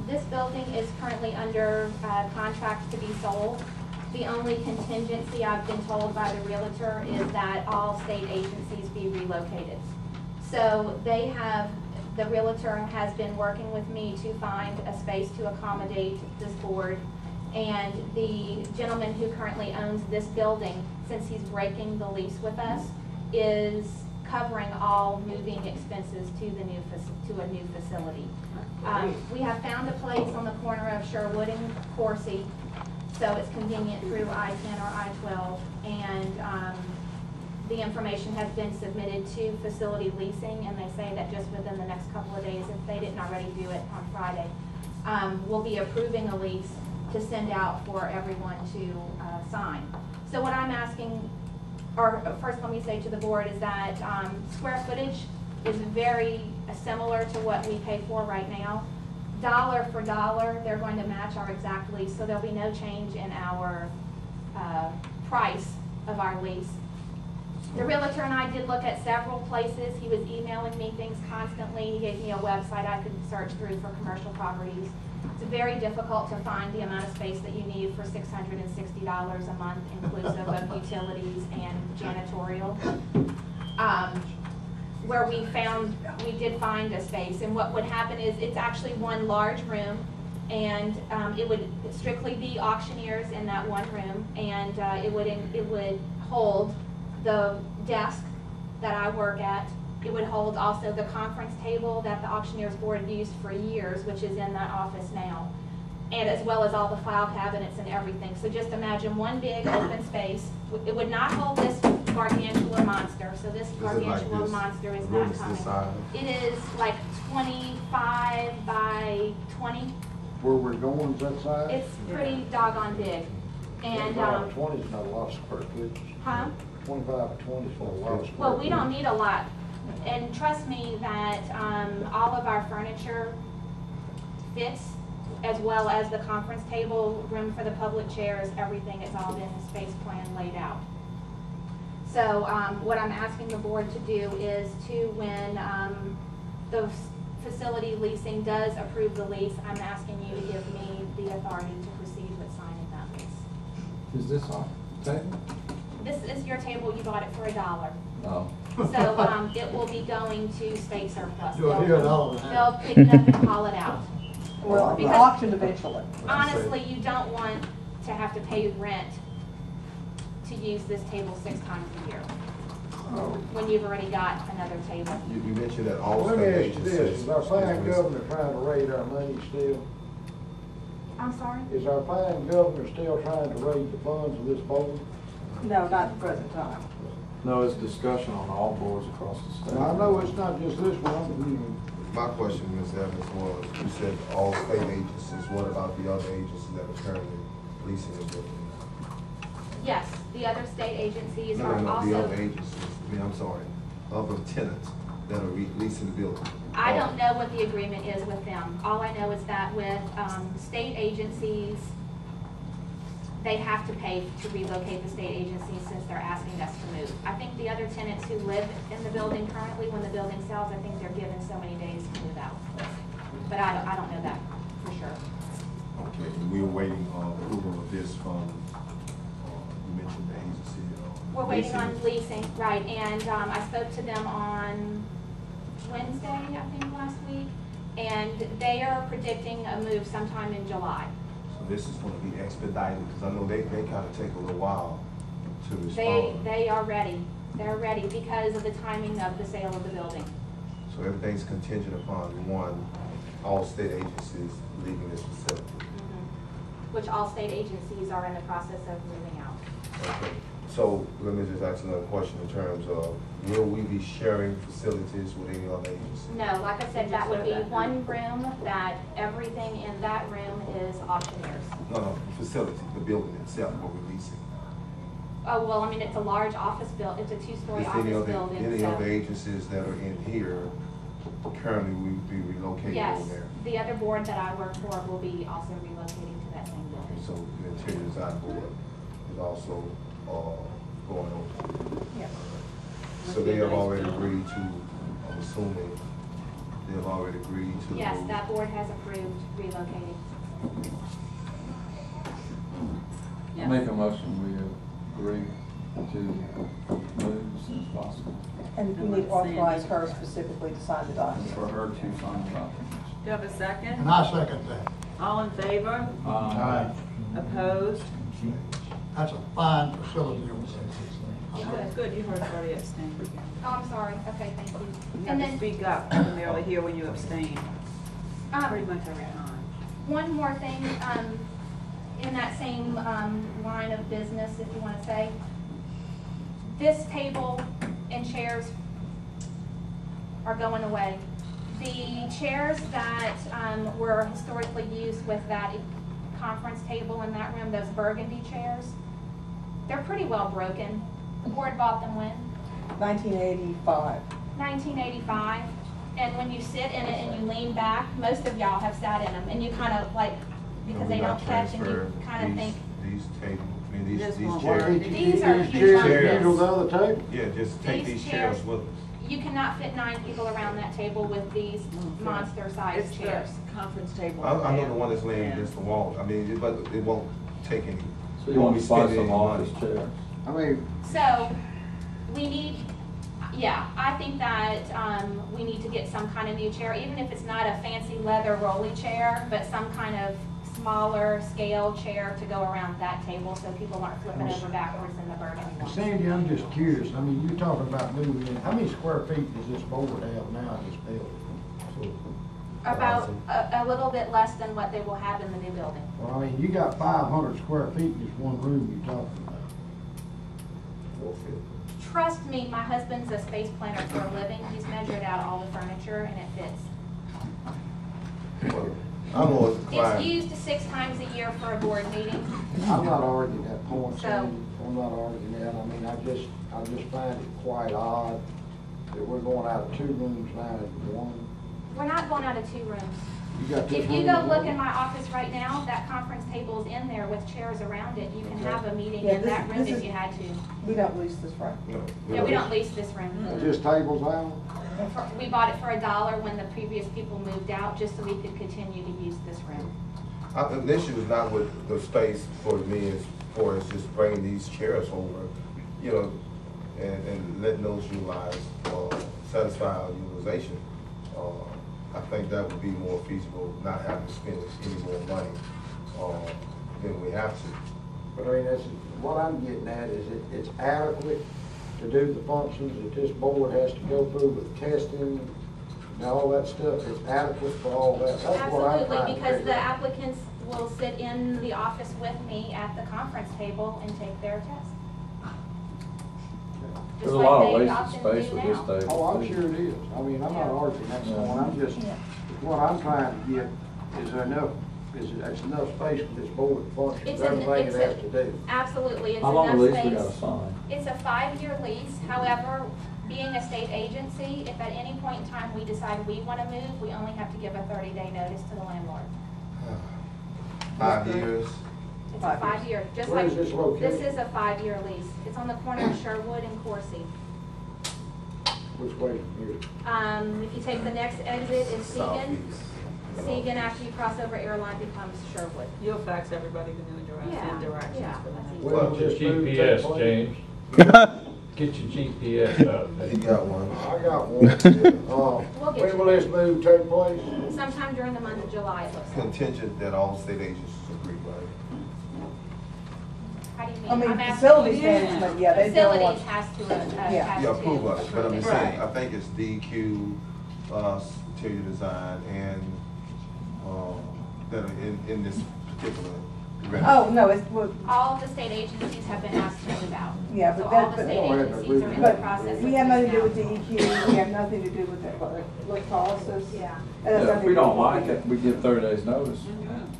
This building is currently under contract to be sold. The only contingency I've been told by the realtor is that all state agencies be relocated. So the realtor has been working with me to find a space to accommodate this board. And the gentleman who currently owns this building, since he's breaking the lease with us, is covering all moving expenses to a new facility. We have found a place on the corner of Sherwood and Coursey, so it's convenient through I-10 or I-12, and the information has been submitted to facility leasing, and they say that just within the next couple of days, if they didn't already do it on Friday, we'll be approving a lease to send out for everyone to sign. So what I'm asking, or first let me say to the board, is that square footage is very similar to what we pay for right now. Dollar for dollar, they're going to match our exact lease, so there'll be no change in our price of our lease. The realtor and I did look at several places. He was emailing me things constantly. He gave me a website I could search through for commercial properties. It's very difficult to find the amount of space that you need for $660 a month, inclusive of utilities and janitorial. Where we did find a space, and what would happen is it's actually one large room, and it would strictly be auctioneers in that one room, and it would hold the desk that I work at. It would hold also the conference table that the auctioneers board used for years, which is in that office now, and as well as all the file cabinets and everything. So just imagine one big open space. It would not hold this gargantuan monster. So this gargantuan monster is not coming. It is like 25 by 20. Where we're going, is that size? It's pretty doggone big. And 20 is not a lot of square feet. Huh? 25 to 20 is not a lot of square Well, we feet. don't need a lot. And trust me that all of our furniture fits, as well as the conference table, room for the public chairs, everything is all in the space plan laid out. So what I'm asking the board to do is to, when the facility leasing does approve the lease, I'm asking you to give me the authority to proceed with signing that lease. Is this on the table? This is your table, you bought it for $1. No. So it will be going to state surplus. You'll hear it all. They'll pick it up and haul it out. Well, Because auctioned eventually. honestly, you don't want to have to pay rent to use this table 6 times a year, when you've already got another table. You mentioned that all Let me state ask you agencies. this, is our fine governor trying to raise our money still? I'm sorry? Is our fine governor still trying to raise the funds of this board? No, not at the present time. No, it's discussion on all boards across the state. Now, I know it's not just this one, My question, Ms. Evans, was, you said all state agencies, what about the other agencies that are currently leasing the building? Yes, the other state agencies No, are the also. other agencies, I'm sorry, other tenants that are leasing the building. I don't know what the agreement is with them. All I know is that with state agencies, they have to pay to relocate the state agencies since they're asking us to move. I think the other tenants who live in the building currently, when the building sells, I think they're given so many days to move out. But I don't know that for sure. Okay, and we were waiting on approval of this from, you mentioned the agency. We're waiting on leasing, right, and I spoke to them on Wednesday, I think, last week, and they are predicting a move sometime in July. So this is going to be expedited, because I know they kind of take a little while to respond. They are ready. They're ready because of the timing of the sale of the building. So everything's contingent upon, one, all state agencies leaving this facility. Which all state agencies are in the process of moving out. Okay. So let me just ask another question in terms of, will we be sharing facilities with any other agency? No, like I said, that would be one room that everything in that room is auctioneers. No, the facility, the building itself, what we're leasing. Oh, well, I mean, it's a large office building. It's a 2-story Is any office other, building. any so- other agencies that are in here currently we would be relocating Yes, over there? the other board that I work for will be also relocating to that same building. Okay, so the interior design board is also going over. Yes. So they have already agreed to, I'm assuming, they've already agreed to the Yes, move? that board has approved relocating. I make a motion, we agree to move as soon as possible. And you need to authorize her specifically to sign the document. For her to sign the documents. Do you have a second? And I second that. All in favor? Aye. Opposed? That's a fine facility. Good, you heard already abstain. Oh, I'm sorry, okay, thank you. You And have to then, speak up, I can barely hear when you abstain, pretty much every time. one more thing, in that same, line of business, if you wanna say. This table and chairs are going away. The chairs that, were historically used with that conference table in that room, those burgundy chairs, they're pretty well broken. The board bought them when? 1985. 1985. And when you sit in it and you lean back, most of y'all have sat in them, and you kind of like, because they don't catch, and you kind of think, These tables, I mean, This these won't chairs. work. These are chairs humongous. handle the other table? Yeah, just take These these chairs chairs- with us. you cannot fit 9 people around that table with these monster-sized It's chairs. the conference table. I know the one that's laying Yeah. against the wall, I mean, but it won't take any. So you want to buy spend any some money. office chairs? I mean, So, we need, yeah, I think that, we need to get some kind of new chair, even if it's not a fancy leather rolly chair, but some kind of smaller scale chair to go around that table so people aren't flipping over backwards in the burgundy one. Sandy, I'm just curious, I mean, you're talking about moving in, how many square feet does this board have now in this building? About a little bit less than what they will have in the new building. Well, I mean, you got 500 square feet in this one room you're talking about. Trust me, my husband's a space planner for a living. He's measured out all the furniture and it fits. Well, I'm always It's inclined, used 6 times a year for a board meeting. I'm not arguing that point, So- Sandy, I'm not arguing that, I mean, I just find it quite odd that we're going out of 2 rooms now into 1. We're not going out of 2 rooms. You got this If you room go and look one. in my office right now, that conference table's in there with chairs around it. You can have a meeting Yeah, in that room this if is- you had to. We don't lease this right. no. Yeah, we don't lease this room. Just tables out? We bought it for $1 when the previous people moved out, just so we could continue to use this room. The issue is not with the space for me, as far as just bringing these chairs over, you know, and letting those utilize, satisfy our utilization. I think that would be more feasible, not having to spend any more money, than we have to. But I mean, that's, what I'm getting at is it's adequate to do the functions that this board has to go through with testing and all that stuff. It's adequate for all that. That's what I'm trying Absolutely, to because figure the out. applicants will sit in the office with me at the conference table and take their test. Just There's a like lot of they wasted often space do with this now. table. Oh, I'm too. sure it is. I mean, I'm not Yeah. arguing that point. I'm just, Yeah. what I'm trying to get is there's enough space for this board to function, It's everything it has to do. Absolutely, it's How long a enough lease we gotta space. sign? It's a 5-year lease, however, being a state agency, if at any point in time we decide we want to move, we only have to give a 30-day notice to the landlord. 5 years, It's a 5-year, just Where like, is this located? this is a 5-year lease. It's on the corner of Sherwood and Coursey. Which way from here? If you take the next exit, it's Seagan. southeast. Seagan, after you cross over Airline, becomes Sherwood. You'll fax everybody the new directions Yeah, for the that's next. easy. When will Get this your move take GPS, place? James. Get your GPS up. He got one. I got one. We'll get When you will there. this move take place? Sometime during the month of July, it looks like. Contingent that all state agencies agree, right? How do you mean? I mean, I'm asking facilities you. management, yeah, they don't want. Facilities has to, Yeah. has Yeah, to approve of it, but I'm approve just it. saying, I think it's DQ, interior design, and, that are in this particular. Oh, no, it's, well, All of the state agencies have been asked to move out. Yeah, but So that- all the but- state They don't have to agencies are in the but process of we have nothing to do moving with out. DEQ, we have nothing to do with that, electrolysis. Yeah. That has Yeah, if nothing we to do don't with like it, we give 30 days notice.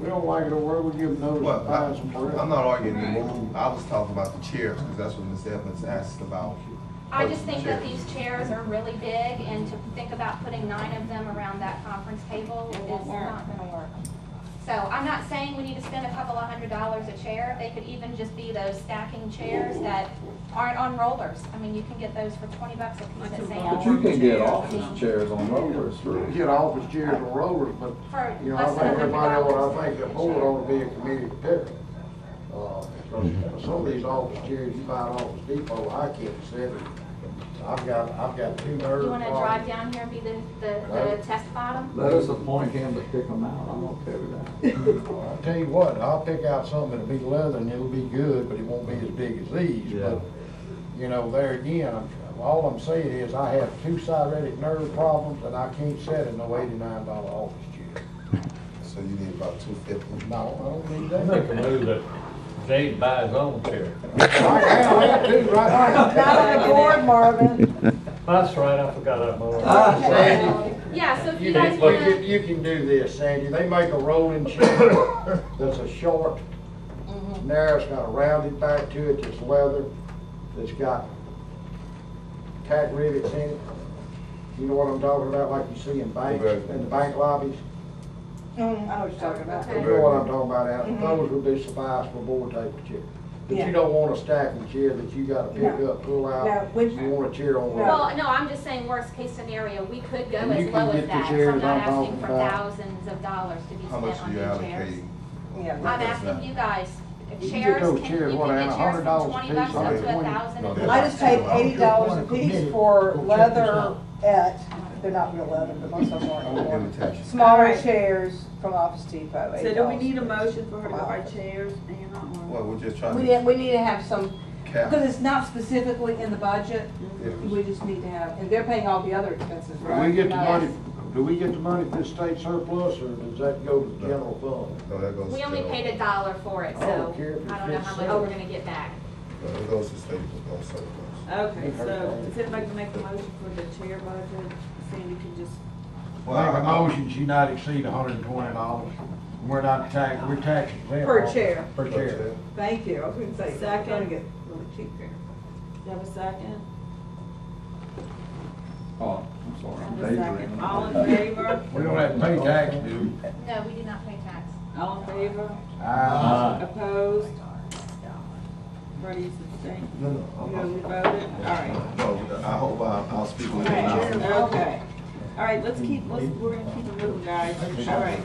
We don't like it over, we give them notice Well, and find somewhere else. I'm not arguing the move, I was talking about the chairs, because that's what Ms. Evans asked about. I just think that Chairs. these chairs are really big, and to think about putting 9 of them around that conference table is won't work. not gonna work. So I'm not saying we need to spend a couple of $100s a chair. They could even just be those stacking chairs that aren't on rollers. I mean, you can get those for $20 a piece Like at a Sam's. But you can get office chairs on rollers for. You get office chairs and rollers, but, For you know, I less think than everybody ought, $100. I think the board ought to be a committee to pick them. Some of these office chairs you buy at Office Depot, I can't sit in. I've got two nerves. You wanna drive down here and be the test bottom? Let us appoint him to pick them out, I'm okay with that. I'll tell you what, I'll pick out something that'll be leather and it'll be good, but it won't be as big as these. Yeah. But, you know, there again, all I'm saying is I have two sciatic nerve problems and I can't sit in no $89 office chair. So you need about 250. No, I don't need I that. make a move that Jay buy his own chair. I have two right now. Not on the board, Marvin. That's right, I forgot that more. Sandy, Yeah, so if you you guys can, wanna, you can do this, Sandy. They make a rolling chair that's a short, narrow, it's got a rounded back to it, it's leather, it's got tack rivets in it. You know what I'm talking about, like you see in banks, in the bank lobbies? I know what you're talking about. You know what I'm talking about, Al. Those would be suffice for board table chair. But Yeah. you don't want a stacking chair that you gotta pick No. up, pull No, out. which- You want a chair on rollers. well, no, I'm just saying worst case scenario, we could go And you as can low get as the that. So chairs I'm not I'm asking talking for about. thousands of dollars to be How much spent are on you new chairs. allocating? Yeah. I'm asking you guys, You can chairs, get those can, chairs, you what, can Anna, get chairs from $100 a $20 piece, up to $120? $1,000. No, if you I want. just paid $80 a piece for leather they're not real leather, but most of them aren't anymore. Imitation. Smaller Alright. chairs from Office Depot, So do we $8 need a piece. motion for her to buy chairs, Anna, or? Well, we're just trying We to need to have some, cap. because it's not specifically in the budget, Yeah. we just need to have, and they're paying all the other expenses, Do right? we get the Not money, us. do we get the money for the state surplus, or does that go to the general fund? No, that goes. We only to- paid $1 for it, I so don't care if I don't it's know how much 50 we're gonna get back. No, it goes to state, surplus. Okay, so is anybody gonna make the motion for the chair budget? Sandy can just, Make a motion, she not exceed $120. We're not tax, we're tax exempt. Per chair. Per chair. Thank you, I was gonna say, Second. trying to get really cheap here. you have a second? Oh, I'm sorry, I'm Have a second. daydreaming. All in favor? We don't have to pay tax, do we? No, we do not pay tax. All in favor? Opposed? Freddie's abstaining? No, You voted? All right. No, I hope I'll speak with you. Okay. All right, we're gonna keep it moving, guys. All right.